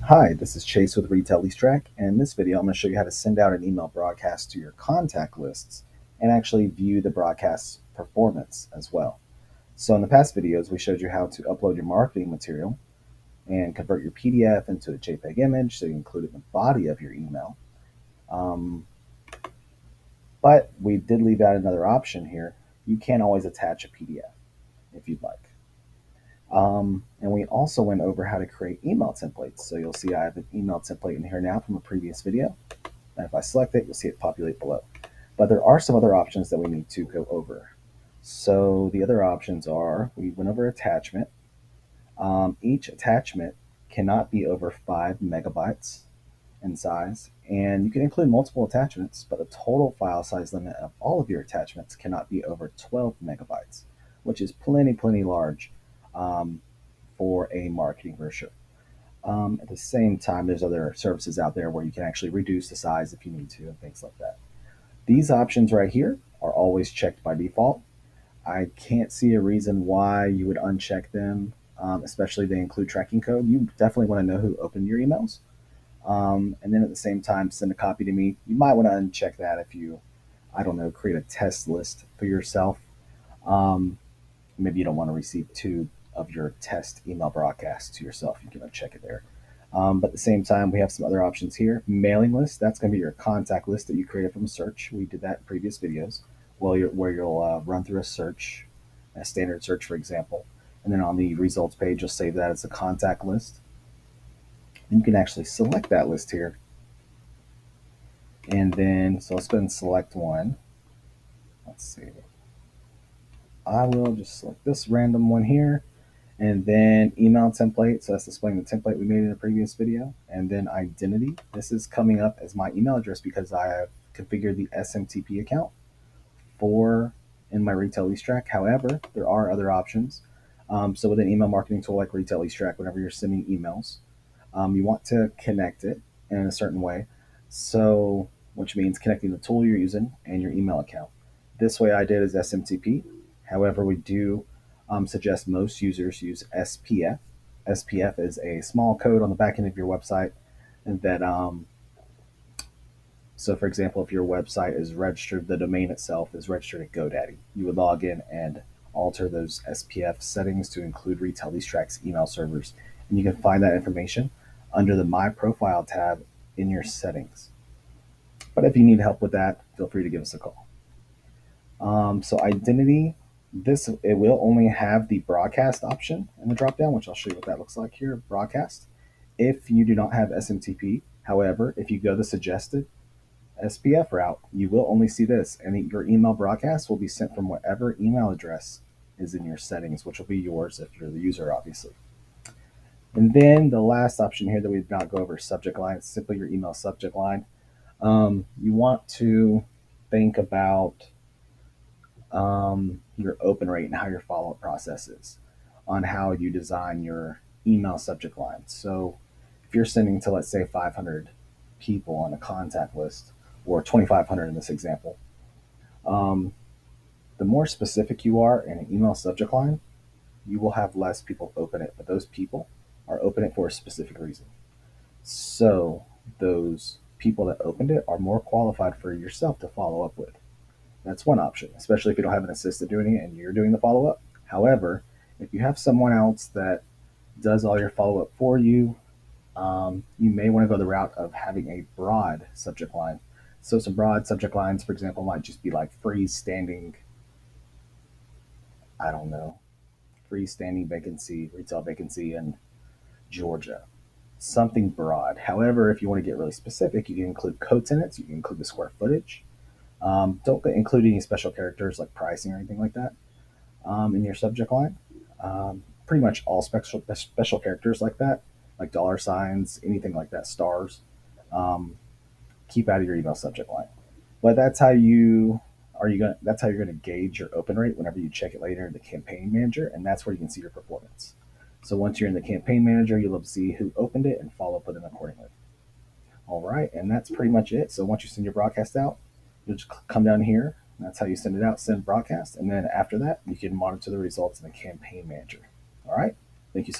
Hi, this is Chase with Retail Lease Track, and in this video I'm going to show you how to send out an email broadcast to your contact lists and actually view the broadcast's performance as well. So in the past videos we showed you how to upload your marketing material and convert your PDF into a JPEG image so you include it in the body of your email. Um, but we did leave out another option here. You can always attach a PDF if you'd like. And we also went over how to create email templates. So you'll see I have an email template in here now from a previous video. And if I select it, you'll see it populate below. But there are some other options that we need to go over. So the other options are, we went over attachment. Each attachment cannot be over 5 MB in size. And you can include multiple attachments, but the total file size limit of all of your attachments cannot be over 12 MB, which is plenty large um, for a marketing brochure. At the same time, there's other services out there where you can actually reduce the size if you need to and things like that. These options right here are always checked by default. I can't see a reason why you would uncheck them, especially they include tracking code. You definitely want to know who opened your emails. And then at the same time, send a copy to me. You might want to uncheck that if you, I don't know, create a test list for yourself. Um, Maybe you don't want to receive two of your test email broadcasts to yourself. You can uncheck it there. But at the same time, we have some other options here. Mailing list, that's going to be your contact list that you created from a search. We did that in previous videos where you'll run through a search, a standard search, for example. And then on the results page, you'll save that as a contact list. And you can actually select that list here. And then, so let's go ahead and select one. Let's see. I will just select this random one here. And then email template, so that's displaying the template we made in a previous video. And then identity, this is coming up as my email address because I have configured the SMTP account for in my Retail Lease Track. However, there are other options. So with an email marketing tool like Retail Lease Track, whenever you're sending emails, you want to connect it in a certain way. So, which means connecting the tool you're using and your email account. This way I did is SMTP. However, we do suggest most users use SPF. SPF is a small code on the back end of your website that, so for example, if your website is registered, the domain itself is registered at GoDaddy, you would log in and alter those SPF settings to include Retail Lease Track's email servers. And you can find that information under the My Profile tab in your settings. But if you need help with that, feel free to give us a call. So identity, this it will only have the broadcast option in the dropdown, which I'll show you what that looks like here. Broadcast. If you do not have SMTP, however, if you go the suggested SPF route, you will only see this, and your email broadcast will be sent from whatever email address is in your settings, which will be yours if you're the user, obviously. And then the last option here that we did not go over is subject line. It's simply your email subject line. You want to think about your open rate and how your follow up process is on how you design your email subject line. So if you're sending to, let's say, 500 people on a contact list, or 2,500 in this example, um, the more specific you are in an email subject line, you will have less people open it. But those people are opening it for a specific reason. So those people that opened it are more qualified for yourself to follow up with. That's one option, especially if you don't have an assistant doing it and you're doing the follow up. However, if you have someone else that does all your follow up for you, you may want to go the route of having a broad subject line. So, some broad subject lines, for example, might just be like freestanding, I don't know, freestanding vacancy, retail vacancy in Georgia. Something broad. However, if you want to get really specific, you can include co-tenants, you can include the square footage. Don't include any special characters like pricing or anything like that in your subject line. Pretty much all special characters like that, like dollar signs, anything like that, stars, um, keep out of your email subject line. But that's how you're gonna gauge your open rate whenever you check it later in the campaign manager, and that's where you can see your performance. So once you're in the campaign manager, you'll see who opened it and follow up with them accordingly. All right, and that's pretty much it. So once you send your broadcast out, you'll just come down here. That's how you send it out, send broadcast, and then after that, you can monitor the results in the campaign manager. All right.